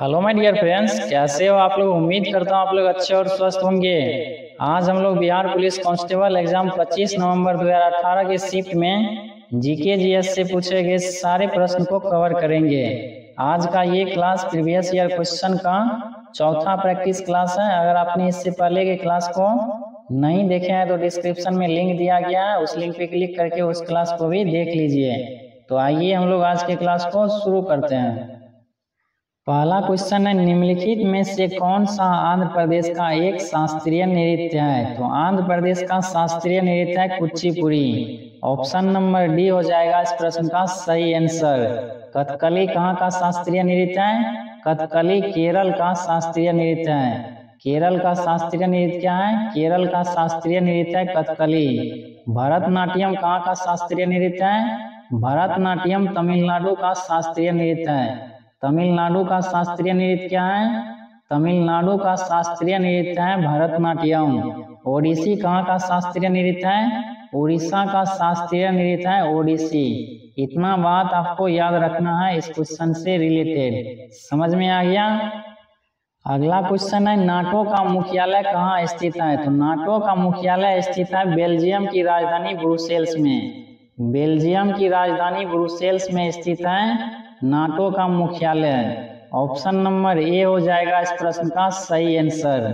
Hello my dear friends, कैसे हो आप लोग। उम्मीद करता हूँ आप लोग अच्छे और स्वस्थ होंगे। आज हम लोग बिहार पुलिस कांस्टेबल एग्जाम 25 नवंबर 2018 के शिफ्ट में जीके जीएस से पूछे गए सारे प्रश्न को कवर करेंगे। आज का ये क्लास प्रीवियस ईयर क्वेश्चन का चौथा प्रैक्टिस क्लास है। अगर आपने इससे पहले के क्लास को नहीं देखे हैं तो डिस्क्रिप्शन में लिंक दिया गया है, उस लिंक पे क्लिक करके उस क्लास को भी देख लीजिए। तो आइए हम लोग आज के क्लास को शुरू करते हैं। पहला क्वेश्चन है, निम्नलिखित में से कौन सा आंध्र प्रदेश का एक शास्त्रीय नृत्य है। तो आंध्र प्रदेश का शास्त्रीय नृत्य है कुचिपुड़ी। ऑप्शन नंबर डी हो जाएगा इस प्रश्न का सही आंसर। कथकली कहाँ का शास्त्रीय नृत्य है? कथकली केरल का शास्त्रीय नृत्य है। केरल का शास्त्रीय नृत्य क्या है? केरल का शास्त्रीय नृत्य है कथकली। भरतनाट्यम कहाँ का शास्त्रीय नृत्य है? भरतनाट्यम तमिलनाडु का शास्त्रीय नृत्य है। तमिलनाडु का शास्त्रीय नृत्य क्या है? तमिलनाडु का शास्त्रीय नृत्य है भरतनाट्यम। ओडिसी कहाँ का शास्त्रीय नृत्य है? उड़ीसा का शास्त्रीय नृत्य है ओडिसी। इतना बात आपको याद रखना है इस क्वेश्चन से रिलेटेड। समझ में आ गया? अगला क्वेश्चन है, नाटो का मुख्यालय कहाँ स्थित है? तो नाटो का मुख्यालय स्थित है बेल्जियम की राजधानी ब्रुसेल्स में। बेल्जियम की राजधानी ब्रुसेल्स में स्थित है नाटो का मुख्यालय। ऑप्शन नंबर ए हो जाएगा इस प्रश्न का सही आंसर।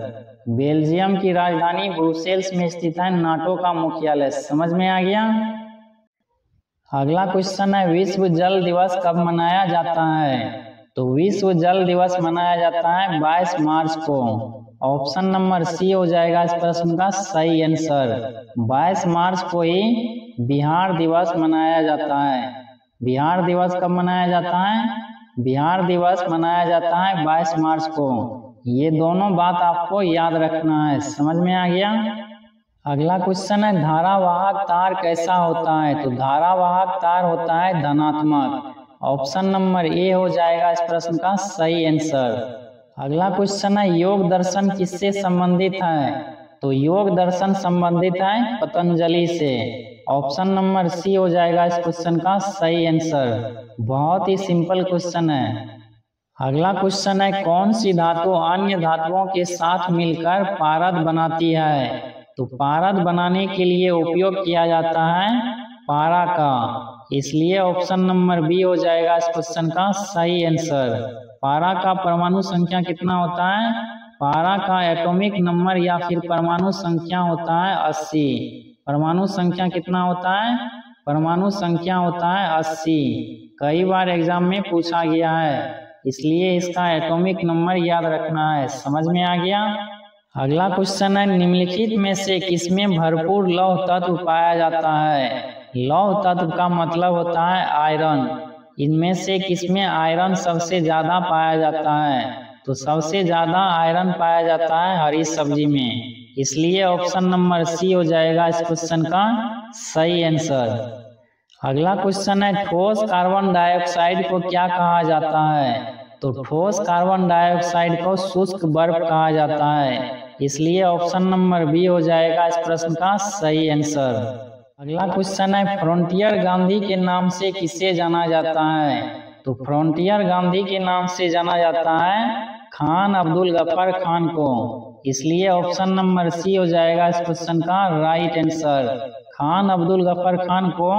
बेल्जियम की राजधानी ब्रुसेल्स में स्थित है नाटो का मुख्यालय। समझ में आ गया? अगला क्वेश्चन है, विश्व जल दिवस कब मनाया जाता है? तो विश्व जल दिवस मनाया जाता है 22 मार्च को। ऑप्शन नंबर सी हो जाएगा इस प्रश्न का सही आंसर। 22 मार्च को ही बिहार दिवस मनाया जाता है। बिहार दिवस कब मनाया जाता है? बिहार दिवस मनाया जाता है 22 मार्च को। ये दोनों बात आपको याद रखना है। समझ में आ गया? अगला क्वेश्चन है, धारावाहक तार कैसा होता है? तो धारावाहक तार होता है धनात्मक। ऑप्शन नंबर ए हो जाएगा इस प्रश्न का सही आंसर। अगला क्वेश्चन है, योग दर्शन किससे संबंधित है? तो योग दर्शन संबंधित है पतंजलि से। ऑप्शन नंबर सी हो जाएगा इस क्वेश्चन का सही आंसर। बहुत ही सिंपल क्वेश्चन है। अगला क्वेश्चन है, कौन सी धातु अन्य धातुओं के साथ मिलकर पारद बनाती है? तो पारद बनाने के लिए उपयोग किया जाता है पारा का, इसलिए ऑप्शन नंबर बी हो जाएगा इस क्वेश्चन का सही आंसर। पारा का परमाणु संख्या कितना होता है? पारा का एटॉमिक नंबर या फिर परमाणु संख्या होता है 80। परमाणु संख्या कितना होता है? परमाणु संख्या होता है 80। कई बार एग्जाम में पूछा गया है, इसलिए इसका एटॉमिक नंबर याद रखना है। समझ में आ गया? अगला क्वेश्चन है, निम्नलिखित में से किसमें भरपूर लौह तत्व पाया जाता है? लौह तत्व का मतलब होता है आयरन। इनमें से किसमें आयरन सबसे ज्यादा पाया जाता है? तो सबसे ज्यादा आयरन पाया जाता है हरी सब्जी में, इसलिए ऑप्शन नंबर सी हो जाएगा इस क्वेश्चन का सही आंसर। अगला क्वेश्चन है, ठोस कार्बन डाइऑक्साइड को क्या कहा जाता है? तो ठोस कार्बन डाइऑक्साइड को शुष्क बर्फ कहा जाता है, इसलिए ऑप्शन नंबर बी हो जाएगा इस प्रश्न का सही आंसर। अगला क्वेश्चन है, फ्रंटियर गांधी के नाम से किसे जाना जाता है? तो फ्रंटियर गांधी के नाम से जाना जाता है खान अब्दुल गफ्फार खान को, इसलिए ऑप्शन नंबर सी हो जाएगा इस क्वेश्चन का राइट आंसर। खान अब्दुल गफ्फार खान को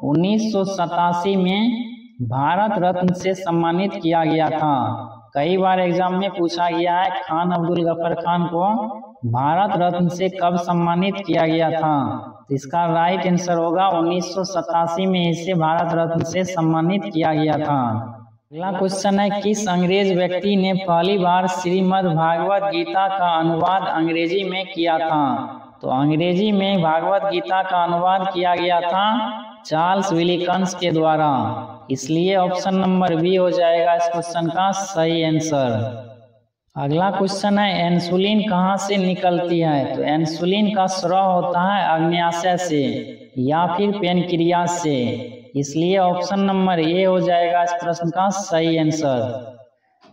1987 में भारत रत्न से सम्मानित किया गया था। कई बार एग्जाम में पूछा गया है खान अब्दुल गफ्फार खान को भारत रत्न से कब सम्मानित किया गया था? तो इसका राइट आंसर होगा 1987 में इसे भारत रत्न से सम्मानित किया गया था। अगला क्वेश्चन है, किस अंग्रेज व्यक्ति ने पहली बार श्रीमद् भागवत गीता का अनुवाद अंग्रेजी में किया था? तो अंग्रेजी में भागवत गीता का अनुवाद किया गया था चार्ल्स विलिकन्स के द्वारा, इसलिए ऑप्शन नंबर बी हो जाएगा इस क्वेश्चन का सही आंसर। अगला क्वेश्चन है, इंसुलिन कहाँ से निकलती है? तो इंसुलिन का स्राव होता है अग्न्याशय से या फिर पेनक्रियास से, इसलिए ऑप्शन नंबर ए हो जाएगा इस प्रश्न का सही आंसर।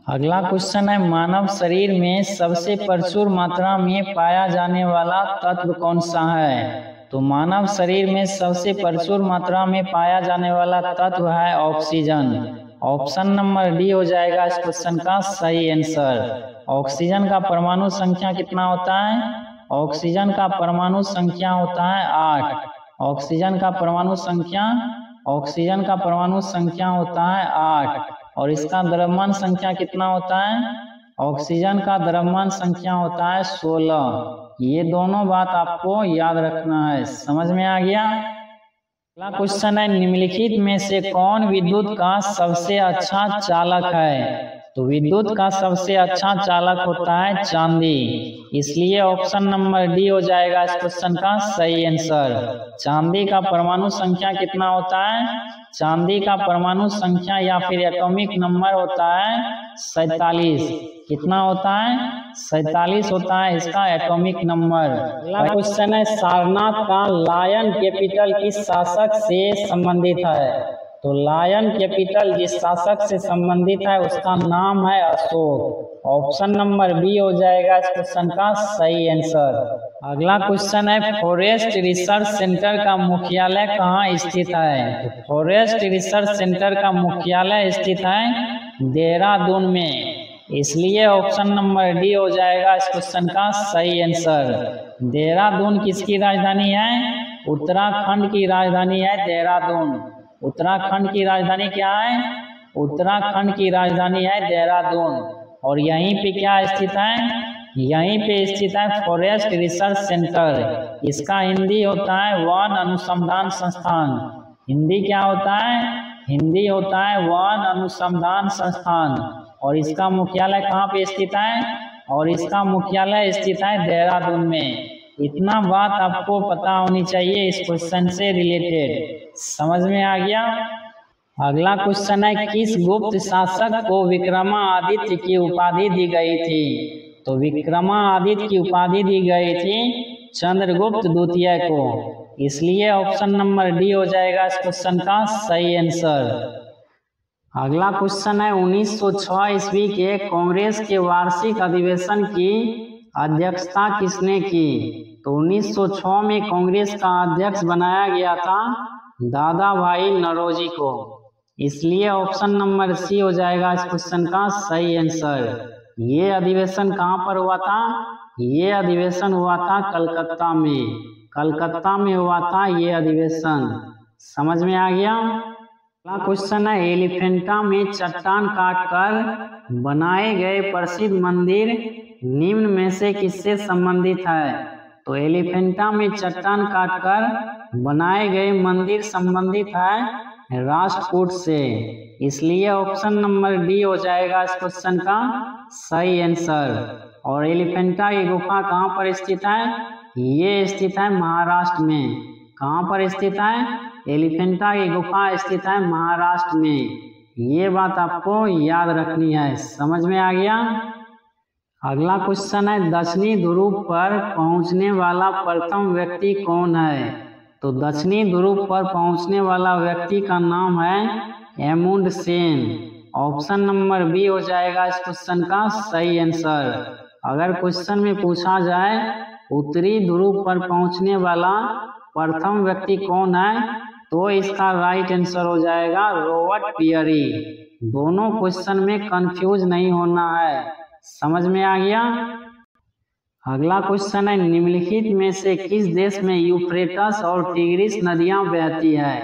अगला क्वेश्चन है, मानव शरीर में सबसे प्रचुर मात्रा में पाया जाने वाला तत्व कौन सा है? तो मानव शरीर में सबसे प्रचुर मात्रा में पाया जाने वाला तत्व है ऑक्सीजन। ऑप्शन नंबर डी हो जाएगा इस क्वेश्चन का सही आंसर। ऑक्सीजन का परमाणु संख्या कितना होता है? ऑक्सीजन का परमाणु संख्या होता है 8। ऑक्सीजन का परमाणु संख्या होता है 8। और इसका द्रव्यमान संख्या कितना होता है? ऑक्सीजन का द्रव्यमान संख्या होता है 16। ये दोनों बात आपको याद रखना है। समझ में आ गया? अगला क्वेश्चन है, निम्नलिखित में से कौन विद्युत का सबसे अच्छा चालक है? तो विद्युत का सबसे अच्छा चालक होता है चांदी। इसलिए ऑप्शन नंबर डी हो जाएगा इस क्वेश्चन का सही आंसर। चांदी का परमाणु संख्या कितना होता है? चांदी का परमाणु संख्या या फिर एटॉमिक नंबर होता है 47। कितना होता है? 47 होता है इसका एटॉमिक नंबर। अगला क्वेश्चन है, सारनाथ का लायन कैपिटल किस शासक से संबंधित है? तो लायन कैपिटल जिस शासक से संबंधित है उसका नाम है अशोक। ऑप्शन नंबर बी हो जाएगा इस क्वेश्चन का सही आंसर। अगला क्वेश्चन है, फॉरेस्ट रिसर्च सेंटर का मुख्यालय कहाँ स्थित है? तो फॉरेस्ट रिसर्च सेंटर का मुख्यालय स्थित है देहरादून में। इसलिए ऑप्शन नंबर डी हो जाएगा इस क्वेश्चन का सही आंसर। देहरादून किसकी राजधानी है? उत्तराखंड की राजधानी है देहरादून। उत्तराखंड की राजधानी क्या है? उत्तराखंड की राजधानी है देहरादून। और यहीं पे क्या स्थित है? यहीं पे स्थित है फॉरेस्ट रिसर्च सेंटर। इसका हिंदी होता है वन अनुसंधान संस्थान। हिंदी क्या होता है? हिंदी होता है वन अनुसंधान संस्थान। और इसका मुख्यालय कहाँ पे स्थित है? और इसका मुख्यालय स्थित है देहरादून में। इतना बात आपको पता होनी चाहिए इस क्वेश्चन से रिलेटेड। समझ में आ गया? अगला क्वेश्चन है, किस गुप्त शासक को विक्रमादित्य की उपाधि दी गई थी? तो विक्रमादित्य की उपाधि दी गई थी चंद्रगुप्त द्वितीय को। इसलिए ऑप्शन नंबर डी हो जाएगा इस क्वेश्चन का सही आंसर। अगला क्वेश्चन है, 1906 ईस्वी के कांग्रेस के वार्षिक अधिवेशन की अध्यक्षता किसने की? तो 1906 में कांग्रेस का अध्यक्ष बनाया गया था दादा भाई नौरोजी को। इसलिए ऑप्शन नंबर सी हो जाएगा इस क्वेश्चन का सही आंसर। ये अधिवेशन कहाँ पर हुआ था? ये अधिवेशन हुआ था कलकत्ता में। कलकत्ता में हुआ था ये अधिवेशन। समझ में आ गया? अगला क्वेश्चन है, एलिफेंटा में चट्टान काटकर बनाए गए प्रसिद्ध मंदिर निम्न में से किससे संबंधित है? तो एलिफेंटा में चट्टान काटकर बनाए गए मंदिर संबंधित है राष्ट्रकूट से। इसलिए ऑप्शन नंबर डी हो जाएगा इस क्वेश्चन का सही आंसर। और एलिफेंटा की गुफा कहाँ पर स्थित है? ये स्थित है महाराष्ट्र में। कहाँ पर स्थित है? एलिफेंटा की गुफा स्थित है महाराष्ट्र में। ये बात आपको याद रखनी है। समझ में आ गया? अगला क्वेश्चन है, दक्षिणी ध्रुव पर पहुंचने वाला प्रथम व्यक्ति कौन है? तो दक्षिणी ध्रुव पर पहुंचने वाला व्यक्ति का नाम है एमुंड सेन। ऑप्शन नंबर बी हो जाएगा इस क्वेश्चन का सही आंसर। अगर क्वेश्चन में पूछा जाए उत्तरी ध्रुव पर पहुंचने वाला प्रथम व्यक्ति कौन है, तो इसका राइट आंसर हो जाएगा रॉबर्ट पियरी। दोनों क्वेश्चन में कंफ्यूज नहीं होना है। समझ में आ गया? अगला क्वेश्चन है, निम्नलिखित में से किस देश में यूफ्रेटस और टिग्रिस नदियां बहती है?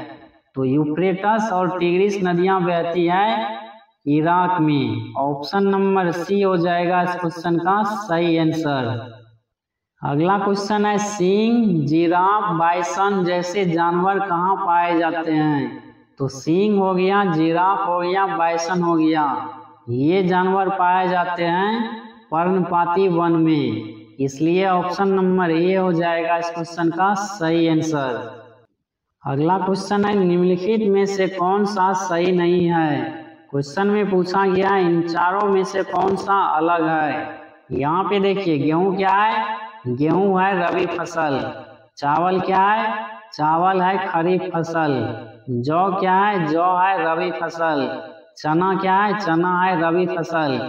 तो यूफ्रेटस और टिग्रिस नदियां बहती है इराक में। ऑप्शन नंबर सी हो जाएगा इस क्वेश्चन का सही आंसर। अगला क्वेश्चन है, सींग, जिराफ, बाइसन जैसे जानवर कहाँ पाए जाते हैं? तो सींग हो गया, जिराफ हो गया, बाइसन हो गया, ये जानवर पाए जाते हैं पर्णपाती वन में। इसलिए ऑप्शन नंबर ए हो जाएगा इस क्वेश्चन का सही आंसर। अगला क्वेश्चन है, निम्नलिखित में से कौन सा सही नहीं है? क्वेश्चन में पूछा गया इन चारों में से कौन सा अलग है। यहाँ पे देखिए, गेहूं क्या है? गेहूं है रबी फसल। चावल क्या है? चावल है खरीफ फसल। जौ क्या है? जौ है रबी फसल। चना क्या है? चना है रबी फसल।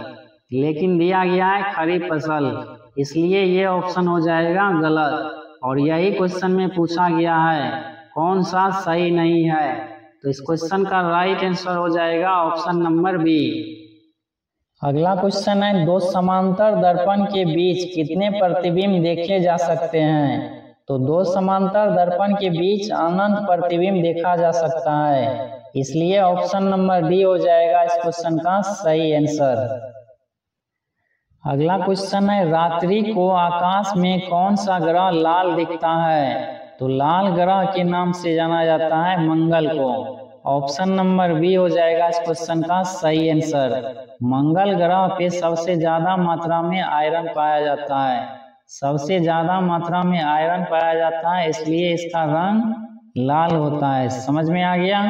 लेकिन दिया गया है खरीफ फसल। इसलिए ये ऑप्शन हो जाएगा गलत। और यही क्वेश्चन में पूछा गया है कौन सा सही नहीं है। तो इस क्वेश्चन का राइट आंसर हो जाएगा ऑप्शन नंबर बी। अगला क्वेश्चन है, दो समांतर दर्पण के बीच कितने प्रतिबिंब देखे जा सकते हैं? तो दो समांतर दर्पण के बीच अनंत प्रतिबिंब देखा जा सकता है, इसलिए ऑप्शन नंबर डी हो जाएगा इस क्वेश्चन का सही आंसर। अगला क्वेश्चन है, रात्रि को आकाश में कौन सा ग्रह लाल दिखता है? तो लाल ग्रह के नाम से जाना जाता है मंगल को। ऑप्शन नंबर बी हो जाएगा इस क्वेश्चन का सही आंसर। मंगल ग्रह पे सबसे ज्यादा मात्रा में आयरन पाया जाता है, सबसे ज्यादा मात्रा में आयरन पाया जाता है, इसलिए इसका रंग लाल होता है। समझ में आ गया?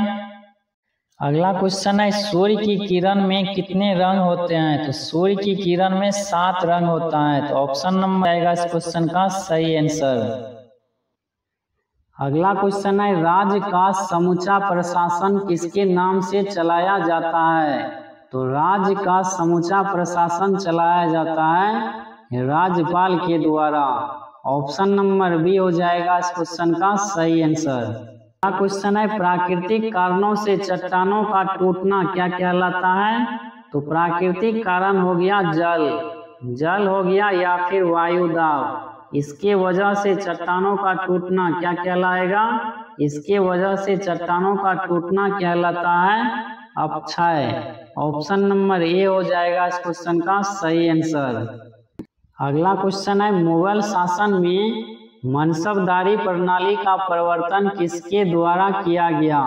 अगला क्वेश्चन है, सूर्य की किरण में कितने रंग होते हैं? तो सूर्य की किरण में 7 रंग होता है, तो ऑप्शन नंबर आएगा इस क्वेश्चन का सही आंसर। अगला क्वेश्चन है, राज्य का समूचा प्रशासन किसके नाम से चलाया जाता है? तो राज्य का समूचा प्रशासन चलाया जाता है राज्यपाल के द्वारा। ऑप्शन नंबर बी हो जाएगा इस क्वेश्चन का सही आंसर। अगला क्वेश्चन है, प्राकृतिक कारणों से चट्टानों का टूटना क्या कहलाता है? तो प्राकृतिक कारण हो गया जल हो गया या फिर वायु दाब। इसके वजह से चट्टानों का टूटना क्या कहलाएगा? इसके वजह से चट्टानों का टूटना कहलाता है अपक्षय। ऑप्शन नंबर ए हो जाएगा इस क्वेश्चन का सही आंसर। अगला क्वेश्चन है, मुगल शासन में मनसबदारी प्रणाली का प्रवर्तन किसके द्वारा किया गया?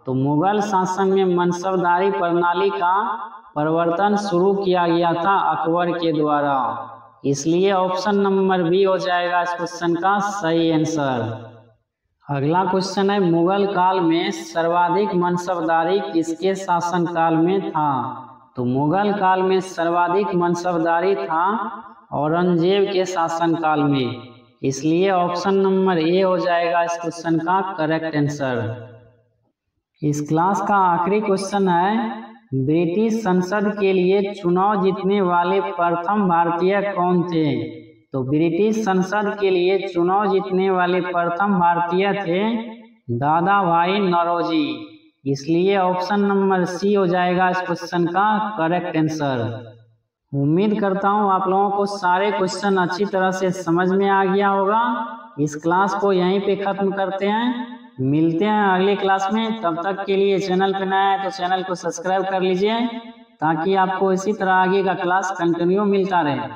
तो मुगल शासन में मनसबदारी प्रणाली का प्रवर्तन शुरू किया गया था अकबर के द्वारा, इसलिए ऑप्शन नंबर बी हो जाएगा इस क्वेश्चन का सही आंसर। अगला क्वेश्चन है, मुगल काल में सर्वाधिक मनसबदारी किसके शासन काल में था? तो मुगल काल में सर्वाधिक मनसबदारी था औरंगजेब के शासन काल में, इसलिए ऑप्शन नंबर ए हो जाएगा इस क्वेश्चन का करेक्ट आंसर। इस क्लास का आखिरी क्वेश्चन है, ब्रिटिश संसद के लिए चुनाव जीतने वाले प्रथम भारतीय कौन थे? तो ब्रिटिश संसद के लिए चुनाव जीतने वाले प्रथम भारतीय थे दादा भाई नौरोजी, इसलिए ऑप्शन नंबर सी हो जाएगा इस क्वेश्चन का करेक्ट आंसर। उम्मीद करता हूँ आप लोगों को सारे क्वेश्चन अच्छी तरह से समझ में आ गया होगा। इस क्लास को यहीं पे खत्म करते हैं, मिलते हैं अगले क्लास में। तब तक के लिए चैनल पे नया है तो चैनल को सब्सक्राइब कर लीजिए ताकि आपको इसी तरह आगे का क्लास कंटिन्यू मिलता रहे।